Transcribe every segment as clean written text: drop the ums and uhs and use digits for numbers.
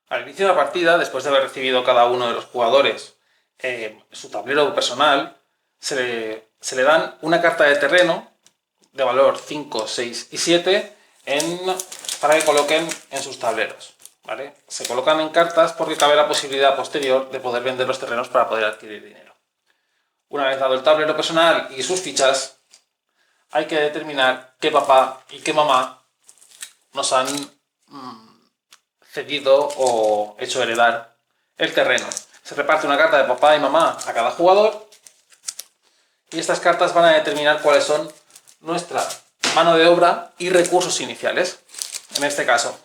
Al inicio de la partida, después de haber recibido cada uno de los jugadores su tablero personal, se le dan una carta de terreno de valor 5, 6 y 7 para que coloquen en sus tableros. ¿Vale? Se colocan en cartas porque cabe la posibilidad posterior de poder vender los terrenos para poder adquirir dinero. Una vez dado el tablero personal y sus fichas, hay que determinar qué papá y qué mamá nos han cedido o hecho heredar el terreno. Se reparte una carta de papá y mamá a cada jugador y estas cartas van a determinar cuáles son nuestra mano de obra y recursos iniciales. En este caso,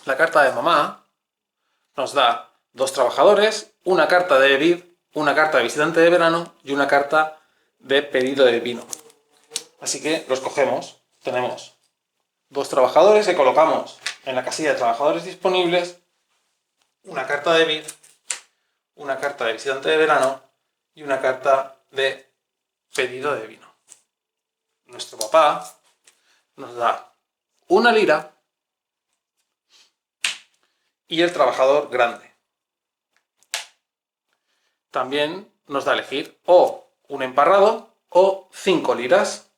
la carta de mamá nos da 2 trabajadores, una carta de vid, una carta de visitante de verano y una carta de pedido de vino. Así que los cogemos. Tenemos 2 trabajadores que colocamos en la casilla de trabajadores disponibles, una carta de vid, una carta de visitante de verano y una carta de pedido de vino. Nuestro papá nos da una lira y el trabajador grande. También nos da a elegir o un emparrado o 5 liras.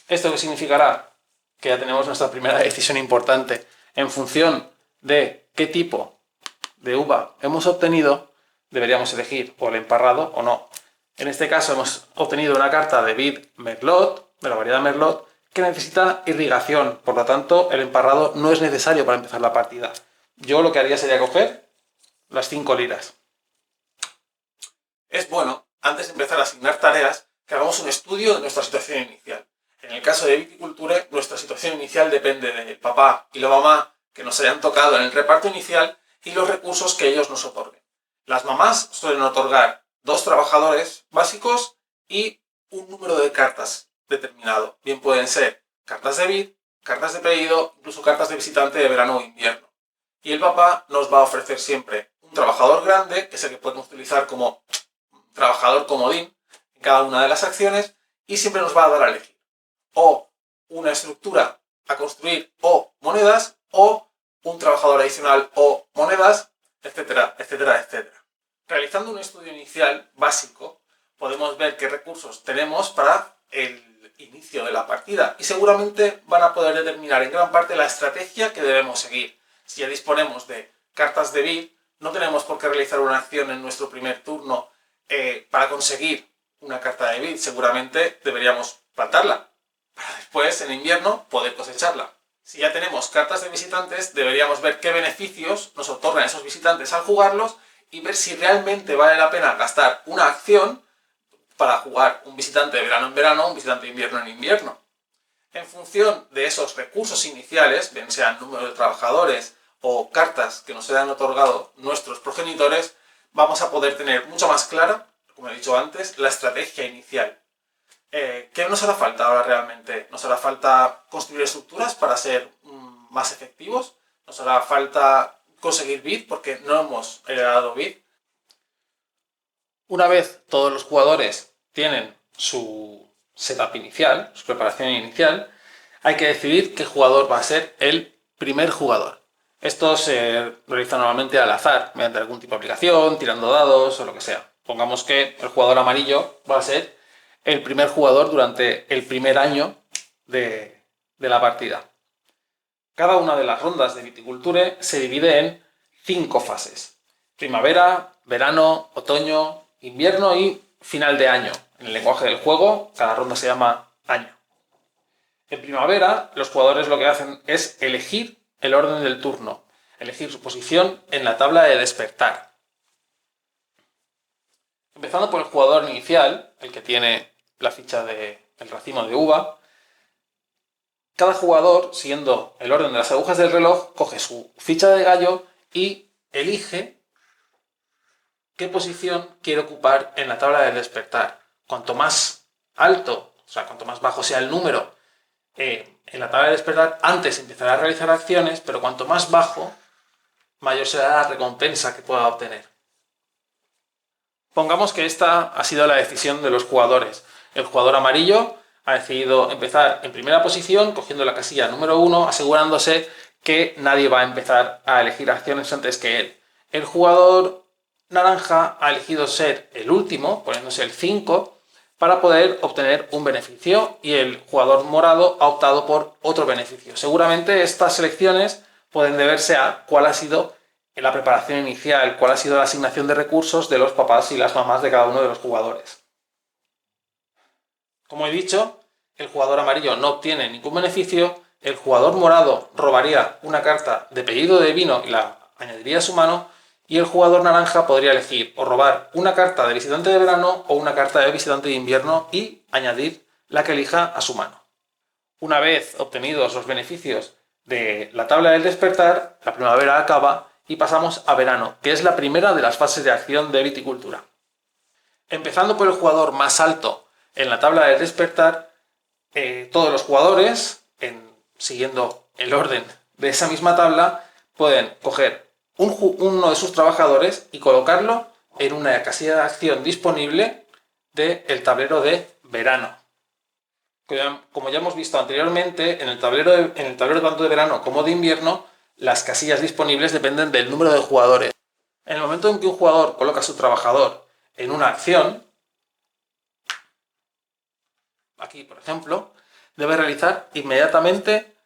¿Esto qué significará? Que ya tenemos nuestra primera decisión importante en función de qué tipo de uva hemos obtenido. Deberíamos elegir o el emparrado o no. En este caso hemos obtenido una carta de vid Merlot, de la variedad Merlot, que necesita irrigación. Por lo tanto, el emparrado no es necesario para empezar la partida. Yo lo que haría sería coger las 5 liras. Es bueno, antes de empezar a asignar tareas, que hagamos un estudio de nuestra situación inicial. En el caso de Viticulture, nuestra situación inicial depende del papá y la mamá que nos hayan tocado en el reparto inicial y los recursos que ellos nos otorguen. Las mamás suelen otorgar 2 trabajadores básicos y un número de cartas determinado. Bien pueden ser cartas de vid, cartas de pedido, incluso cartas de visitante de verano o invierno. Y el papá nos va a ofrecer siempre un trabajador grande, que es el que podemos utilizar como trabajador comodín en cada una de las acciones, y siempre nos va a dar a elegir o una estructura a construir o monedas, o un trabajador adicional o monedas, etcétera, etcétera, etcétera. Realizando un estudio inicial básico, podemos ver qué recursos tenemos para el inicio de la partida y seguramente van a poder determinar en gran parte la estrategia que debemos seguir. Si ya disponemos de cartas de vid, no tenemos por qué realizar una acción en nuestro primer turno para conseguir una carta de vid. Seguramente deberíamos plantarla para después, en invierno, poder cosecharla. Si ya tenemos cartas de visitantes, deberíamos ver qué beneficios nos otorgan esos visitantes al jugarlos y ver si realmente vale la pena gastar una acción para jugar un visitante de verano en verano o un visitante de invierno en invierno. En función de esos recursos iniciales, bien sean número de trabajadores o cartas que nos hayan otorgado nuestros progenitores, vamos a poder tener mucho más clara, como he dicho antes, la estrategia inicial. ¿Qué nos hará falta ahora realmente? ¿Nos hará falta construir estructuras para ser más efectivos? ¿Nos hará falta conseguir vid porque no hemos heredado vid? Una vez todos los jugadores tienen su setup inicial, su preparación inicial, hay que decidir qué jugador va a ser el primer jugador. Esto se realiza normalmente al azar, mediante algún tipo de aplicación, tirando dados o lo que sea. Pongamos que el jugador amarillo va a ser el primer jugador durante el primer año de la partida. Cada una de las rondas de Viticulture se divide en 5 fases: primavera, verano, otoño, invierno y final de año. En el lenguaje del juego, cada ronda se llama año. En primavera, los jugadores lo que hacen es elegir el orden del turno, elegir su posición en la tabla de despertar. Empezando por el jugador inicial, el que tiene la ficha del racimo de uva, cada jugador, siguiendo el orden de las agujas del reloj, coge su ficha de gallo y elige qué posición quiere ocupar en la tabla de despertar. Cuanto más alto, o sea, cuanto más bajo sea el número en la tabla de despertar, antes empezará a realizar acciones, pero cuanto más bajo, mayor será la recompensa que pueda obtener. Pongamos que esta ha sido la decisión de los jugadores. El jugador amarillo ha decidido empezar en primera posición, cogiendo la casilla número 1, asegurándose que nadie va a empezar a elegir acciones antes que él. El jugador naranja ha elegido ser el último, poniéndose el 5, para poder obtener un beneficio, y el jugador morado ha optado por otro beneficio. Seguramente estas elecciones pueden deberse a cuál ha sido la preparación inicial, cuál ha sido la asignación de recursos de los papás y las mamás de cada uno de los jugadores. Como he dicho, el jugador amarillo no obtiene ningún beneficio, el jugador morado robaría una carta de pedido de vino y la añadiría a su mano, y el jugador naranja podría elegir o robar una carta de visitante de verano o una carta de visitante de invierno y añadir la que elija a su mano. Una vez obtenidos los beneficios de la tabla del despertar, la primavera acaba y pasamos a verano, que es la primera de las fases de acción de viticultura. Empezando por el jugador más alto en la tabla del despertar, todos los jugadores, siguiendo el orden de esa misma tabla, pueden coger uno de sus trabajadores y colocarlo en una casilla de acción disponible del tablero de verano. Como ya hemos visto anteriormente, en el tablero tanto de verano como de invierno, las casillas disponibles dependen del número de jugadores. En el momento en que un jugador coloca a su trabajador en una acción, aquí por ejemplo, debe realizar inmediatamente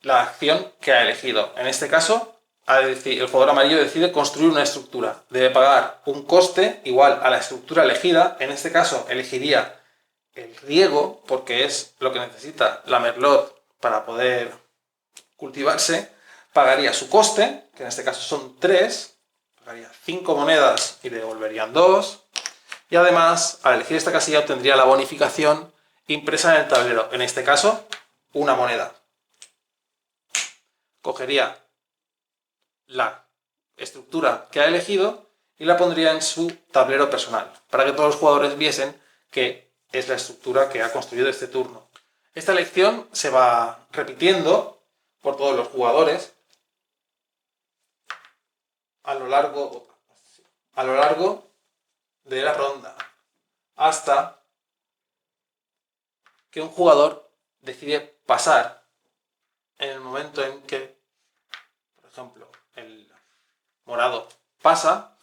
la acción que ha elegido. En este caso, el jugador amarillo decide construir una estructura. Debe pagar un coste igual a la estructura elegida. En este caso, elegiría el riego, porque es lo que necesita la merlot para poder cultivarse. Pagaría su coste, que en este caso son 3. Pagaría 5 monedas y le devolverían 2. Y además, al elegir esta casilla, obtendría la bonificación impresa en el tablero. En este caso, una moneda. Cogería la estructura que ha elegido y la pondría en su tablero personal, para que todos los jugadores viesen que es la estructura que ha construido este turno. Esta elección se va repitiendo por todos los jugadores a lo largo de la ronda, hasta que un jugador decide pasar. En el momento en que, por ejemplo, el morado pasa,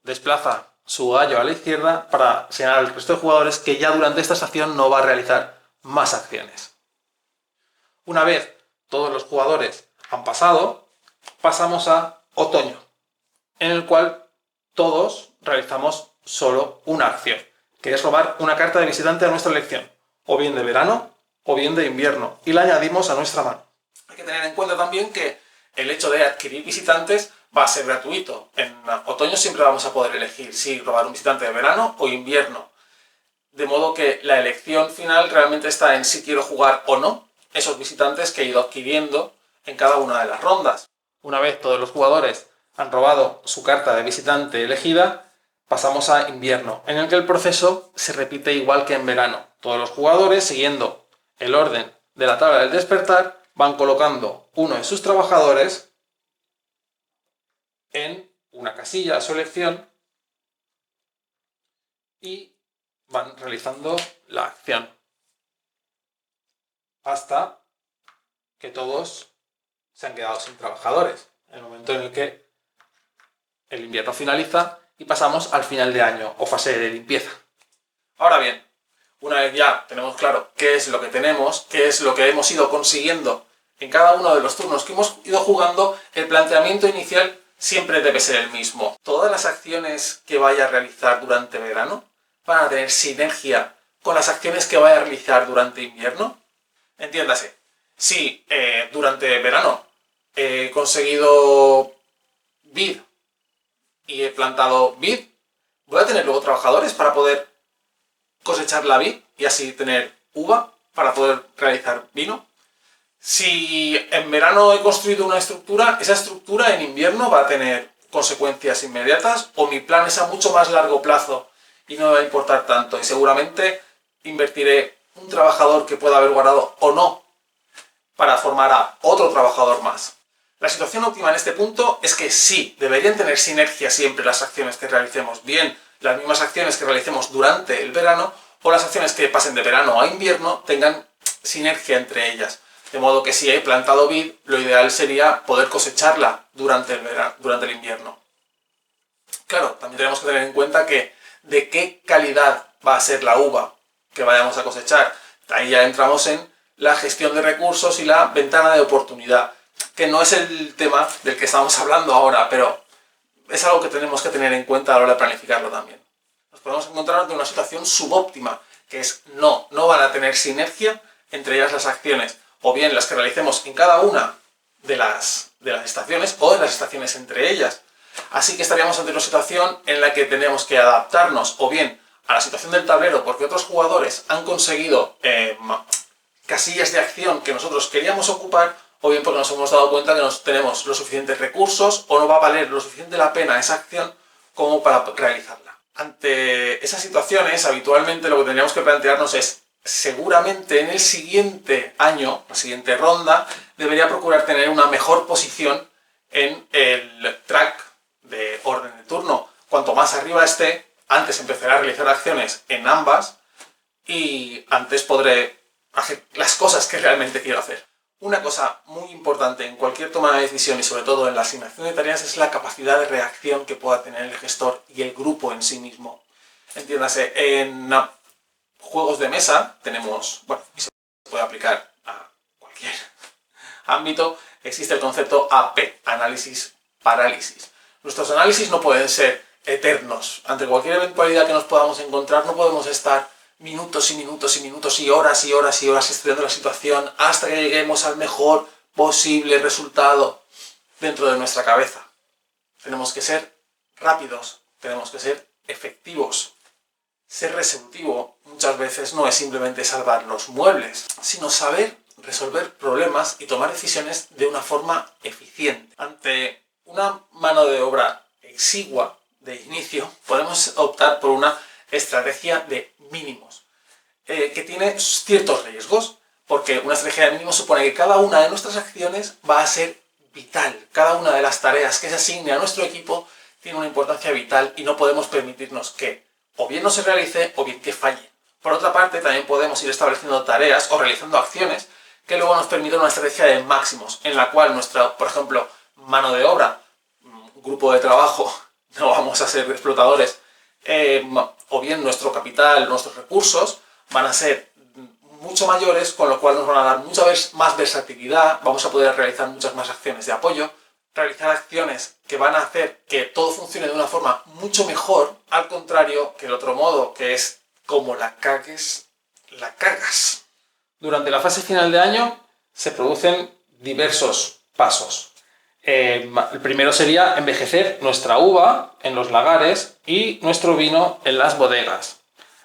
desplaza su gallo a la izquierda para señalar al resto de jugadores que ya durante esta acción no va a realizar más acciones. Una vez todos los jugadores han pasado, pasamos a otoño, en el cual todos realizamos solo una acción, que es robar una carta de visitante a nuestra elección, o bien de verano o bien de invierno, y la añadimos a nuestra mano. Hay que tener en cuenta también que el hecho de adquirir visitantes va a ser gratuito. En otoño siempre vamos a poder elegir si robar un visitante de verano o invierno. De modo que la elección final realmente está en si quiero jugar o no esos visitantes que he ido adquiriendo en cada una de las rondas. Una vez todos los jugadores han robado su carta de visitante elegida, pasamos a invierno, en el que el proceso se repite igual que en verano. Todos los jugadores, siguiendo el orden de la tabla del despertar, van colocando uno de sus trabajadores en una casilla a su elección y van realizando la acción hasta que todos se han quedado sin trabajadores, en el momento en el que el invierno finaliza y pasamos al final de año o fase de limpieza. Ahora bien, una vez ya tenemos claro qué es lo que tenemos, qué es lo que hemos ido consiguiendo en cada uno de los turnos que hemos ido jugando, el planteamiento inicial siempre debe ser el mismo. Todas las acciones que vaya a realizar durante verano van a tener sinergia con las acciones que vaya a realizar durante invierno. Entiéndase, si durante verano he conseguido vid y he plantado vid, voy a tener luego trabajadores para poder cosechar la vid y así tener uva para poder realizar vino. Si en verano he construido una estructura, esa estructura en invierno va a tener consecuencias inmediatas, o mi plan es a mucho más largo plazo y no me va a importar tanto, y seguramente invertiré un trabajador que pueda haber guardado o no para formar a otro trabajador más. La situación óptima en este punto es que sí, deberían tener sinergia siempre las acciones que realicemos, bien las mismas acciones que realicemos durante el verano o las acciones que pasen de verano a invierno tengan sinergia entre ellas. De modo que si he plantado vid, lo ideal sería poder cosecharla durante el invierno. Claro, también tenemos que tener en cuenta que de qué calidad va a ser la uva que vayamos a cosechar. Ahí ya entramos en la gestión de recursos y la ventana de oportunidad, que no es el tema del que estamos hablando ahora, pero es algo que tenemos que tener en cuenta a la hora de planificarlo también. Nos podemos encontrar ante una situación subóptima, que es no van a tener sinergia entre ellas las acciones, o bien las que realicemos en cada una de las estaciones o de las estaciones entre ellas. Así que estaríamos ante una situación en la que tenemos que adaptarnos o bien a la situación del tablero porque otros jugadores han conseguido casillas de acción que nosotros queríamos ocupar, o bien porque nos hemos dado cuenta que no tenemos los suficientes recursos o no va a valer lo suficiente la pena esa acción como para realizarla. Ante esas situaciones, habitualmente lo que tendríamos que plantearnos es, seguramente en el siguiente año, la siguiente ronda, debería procurar tener una mejor posición en el track de orden de turno. Cuanto más arriba esté, antes empezaré a realizar acciones en ambas y antes podré hacer las cosas que realmente quiero hacer. Una cosa muy importante en cualquier toma de decisión y sobre todo en la asignación de tareas es la capacidad de reacción que pueda tener el gestor y el grupo en sí mismo. Entiéndase, en juegos de mesa tenemos, bueno, y se puede aplicar a cualquier ámbito, existe el concepto AP, análisis parálisis. Nuestros análisis no pueden ser eternos. Ante cualquier eventualidad que nos podamos encontrar no podemos estar minutos y minutos y minutos y horas y horas y horas estudiando la situación hasta que lleguemos al mejor posible resultado dentro de nuestra cabeza. Tenemos que ser rápidos, tenemos que ser efectivos. Ser resolutivo muchas veces no es simplemente salvar los muebles, sino saber resolver problemas y tomar decisiones de una forma eficiente. Ante una mano de obra exigua de inicio, podemos optar por una estrategia de mínimos, que tiene ciertos riesgos, porque una estrategia de mínimos supone que cada una de nuestras acciones va a ser vital. Cada una de las tareas que se asigne a nuestro equipo tiene una importancia vital y no podemos permitirnos que o bien no se realice o bien que falle. Por otra parte, también podemos ir estableciendo tareas o realizando acciones que luego nos permitan una estrategia de máximos, en la cual nuestra, por ejemplo, mano de obra, grupo de trabajo, no vamos a ser explotadores, o bien nuestro capital, nuestros recursos, van a ser mucho mayores, con lo cual nos van a dar mucha más versatilidad, vamos a poder realizar muchas más acciones de apoyo, realizar acciones que van a hacer que todo funcione de una forma mucho mejor, al contrario que el otro modo, que es como la cagues, la cagas. Durante la fase final de año se producen diversos pasos. El primero sería envejecer nuestra uva en los lagares y nuestro vino en las bodegas.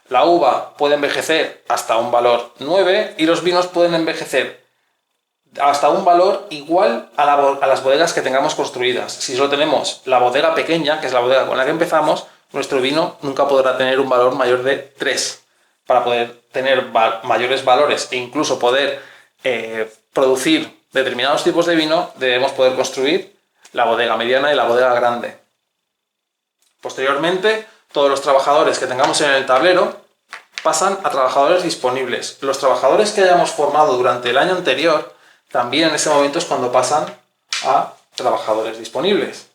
La uva puede envejecer hasta un valor 9 y los vinos pueden envejecer hasta un valor igual a las bodegas que tengamos construidas. Si solo tenemos la bodega pequeña, que es la bodega con la que empezamos, nuestro vino nunca podrá tener un valor mayor de 3. Para poder tener mayores valores e incluso poder producir determinados tipos de vino, debemos poder construir la bodega mediana y la bodega grande. Posteriormente, todos los trabajadores que tengamos en el tablero pasan a trabajadores disponibles. Los trabajadores que hayamos formado durante el año anterior, también en ese momento es cuando pasan a trabajadores disponibles.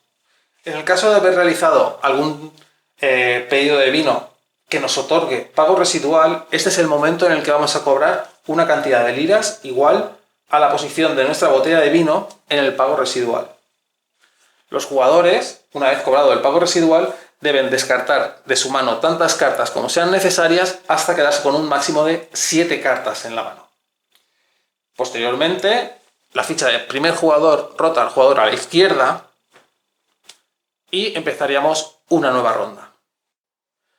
En el caso de haber realizado algún pedido de vino que nos otorgue pago residual, este es el momento en el que vamos a cobrar una cantidad de liras igual a la posición de nuestra botella de vino en el pago residual. Los jugadores, una vez cobrado el pago residual, deben descartar de su mano tantas cartas como sean necesarias hasta quedarse con un máximo de 7 cartas en la mano. Posteriormente, la ficha del primer jugador rota al jugador a la izquierda y empezaríamos una nueva ronda.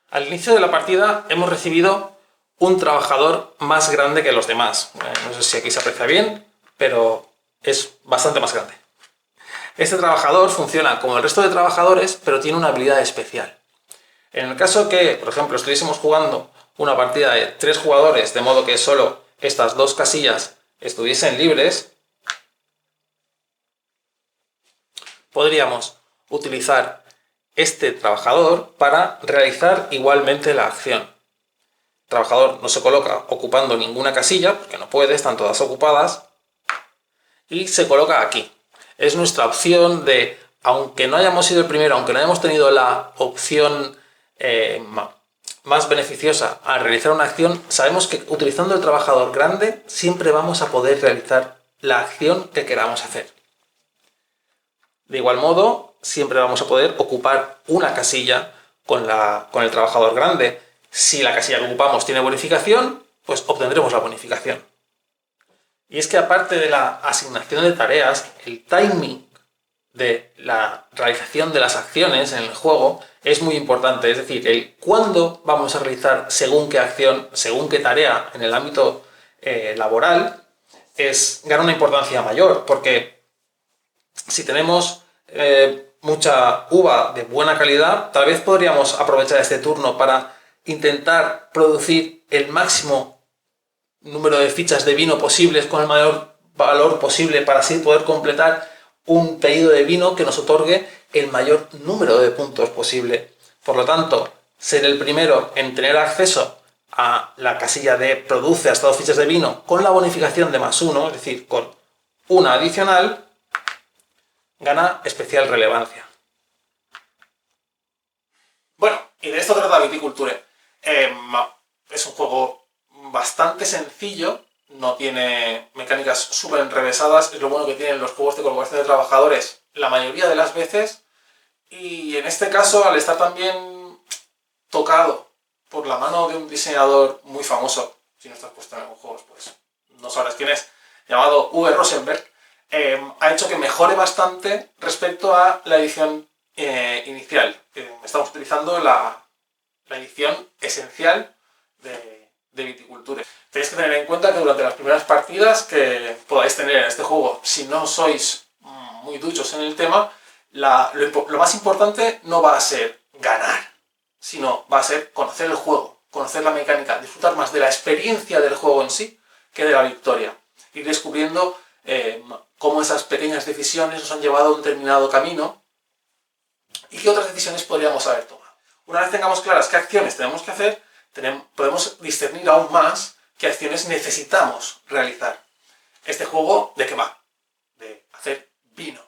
Al inicio de la partida hemos recibido un trabajador más grande que los demás. No sé si aquí se aprecia bien, pero es bastante más grande. Este trabajador funciona como el resto de trabajadores, pero tiene una habilidad especial. En el caso que, por ejemplo, estuviésemos jugando una partida de 3 jugadores, de modo que solo estas 2 casillas estuviesen libres, podríamos utilizar este trabajador para realizar igualmente la acción. El trabajador no se coloca ocupando ninguna casilla, porque no puede, están todas ocupadas, y se coloca aquí. Es nuestra opción de, aunque no hayamos sido el primero, aunque no hayamos tenido la opción más beneficiosa al realizar una acción, sabemos que utilizando el trabajador grande siempre vamos a poder realizar la acción que queramos hacer. De igual modo, siempre vamos a poder ocupar una casilla con el trabajador grande. Si la casilla que ocupamos tiene bonificación, pues obtendremos la bonificación. Y es que aparte de la asignación de tareas, el timing de la realización de las acciones en el juego es muy importante. Es decir, el cuándo vamos a realizar según qué acción, según qué tarea en el ámbito laboral, gana una importancia mayor, porque si tenemos mucha uva de buena calidad, tal vez podríamos aprovechar este turno para intentar producir el máximo número de fichas de vino posibles con el mayor valor posible para así poder completar un pedido de vino que nos otorgue el mayor número de puntos posible. Por lo tanto, ser el primero en tener acceso a la casilla de produce hasta 2 fichas de vino con la bonificación de +1, es decir, con una adicional, gana especial relevancia. Bueno, y de esto trata Viticulture. Es un juego bastante sencillo, no tiene mecánicas súper enrevesadas, es lo bueno que tienen los juegos de colaboración de trabajadores la mayoría de las veces, y en este caso, al estar también tocado por la mano de un diseñador muy famoso, si no estás puesto en los juegos, pues no sabrás quién es, llamado Uwe Rosenberg, ha hecho que mejore bastante respecto a la edición inicial. Estamos utilizando la edición esencial de Viticulture. Tenéis que tener en cuenta que durante las primeras partidas que podáis tener en este juego, si no sois muy duchos en el tema, lo más importante no va a ser ganar, sino va a ser conocer el juego, conocer la mecánica, disfrutar más de la experiencia del juego en sí que de la victoria. Ir descubriendo cómo esas pequeñas decisiones nos han llevado a un determinado camino y qué otras decisiones podríamos haber tomado. Una vez tengamos claras qué acciones tenemos que hacer, podemos discernir aún más qué acciones necesitamos realizar. Este juego, ¿de qué va? De hacer vino.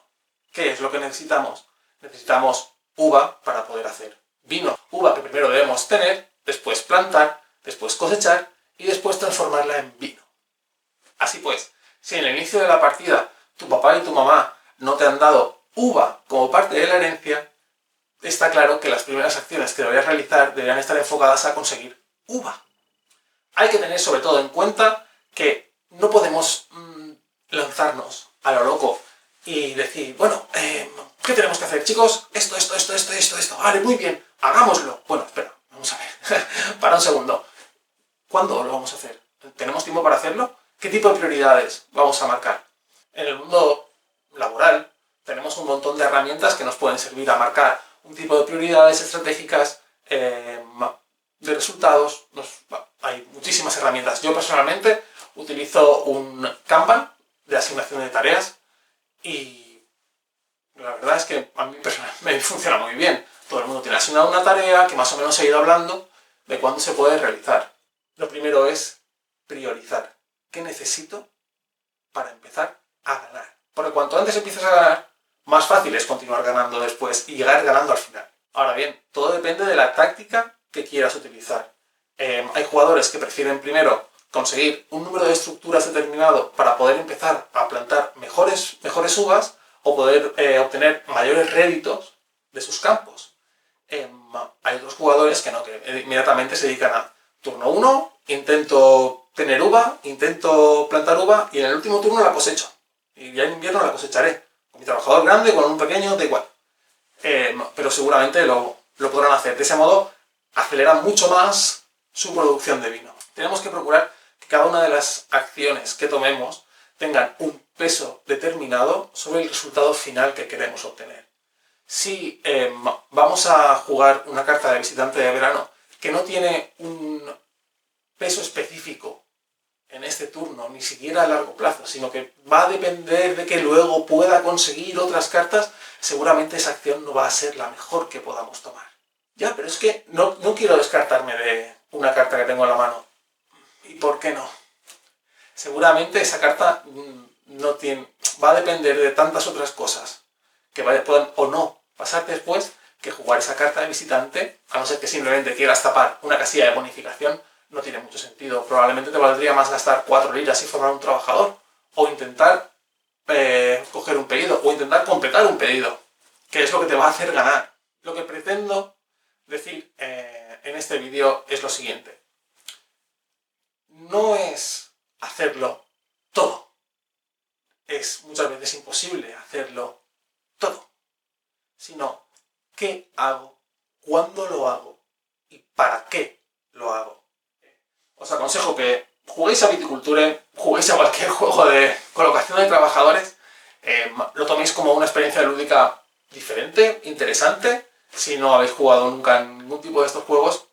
¿Qué es lo que necesitamos? Necesitamos uva para poder hacer vino. Uva que primero debemos tener, después plantar, después cosechar y después transformarla en vino. Así pues, si en el inicio de la partida tu papá y tu mamá no te han dado uva como parte de la herencia, está claro que las primeras acciones que deberías realizar deberían estar enfocadas a conseguir uva. Hay que tener sobre todo en cuenta que no podemos lanzarnos a lo loco y decir, bueno, ¿qué tenemos que hacer, chicos? Esto. Vale, muy bien, hagámoslo. Bueno, espera, vamos a ver. Para un segundo. ¿Cuándo lo vamos a hacer? ¿Tenemos tiempo para hacerlo? ¿Qué tipo de prioridades vamos a marcar? En el mundo laboral tenemos un montón de herramientas que nos pueden servir a marcar un tipo de prioridades estratégicas, de resultados. Hay muchísimas herramientas. Yo personalmente utilizo un Kanban de asignación de tareas y la verdad es que a mí personalmente me funciona muy bien. Todo el mundo tiene asignado una tarea que más o menos he ido hablando de cuándo se puede realizar. Lo primero es priorizar. ¿Qué necesito para empezar a ganar? Porque cuanto antes empiezas a ganar, más fácil es continuar ganando después y llegar ganando al final. Ahora bien, todo depende de la táctica que quieras utilizar. Hay jugadores que prefieren primero conseguir un número de estructuras determinado para poder empezar a plantar mejores uvas o poder obtener mayores réditos de sus campos. Hay otros jugadores que no, que inmediatamente se dedican a turno 1, intento tener uva, intento plantar uva y en el último turno la cosecho. Y ya en invierno la cosecharé. Con mi trabajador grande, con un pequeño, da igual. Pero seguramente lo podrán hacer. De ese modo aceleran mucho más su producción de vino. Tenemos que procurar que cada una de las acciones que tomemos tengan un peso determinado sobre el resultado final que queremos obtener. Si vamos a jugar una carta de visitante de verano que no tiene un peso específico en este turno, ni siquiera a largo plazo, sino que va a depender de que luego pueda conseguir otras cartas, seguramente esa acción no va a ser la mejor que podamos tomar. Ya, pero es que no quiero descartarme de una carta que tengo en la mano. ¿Y por qué no? Seguramente esa carta no tiene... va a depender de tantas otras cosas que puedan o no pasar después, que jugar esa carta de visitante, a no ser que simplemente quieras tapar una casilla de bonificación, no tiene mucho sentido. Probablemente te valdría más gastar 4 liras y formar un trabajador, o intentar coger un pedido, o intentar completar un pedido, que es lo que te va a hacer ganar. Lo que pretendo decir en este vídeo es lo siguiente. No es hacerlo todo. Es muchas veces imposible hacerlo todo. Sino, ¿qué hago? ¿Cuándo lo hago? ¿Y para qué lo hago? Os aconsejo que juguéis a Viticulture, juguéis a cualquier juego de colocación de trabajadores, lo toméis como una experiencia lúdica diferente, interesante, si no habéis jugado nunca en ningún tipo de estos juegos,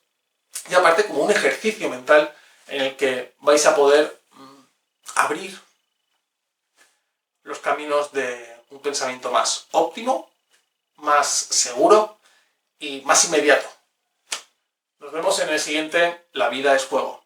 y aparte como un ejercicio mental en el que vais a poder abrir los caminos de un pensamiento más óptimo, más seguro y más inmediato. Nos vemos en el siguiente La vida es juego.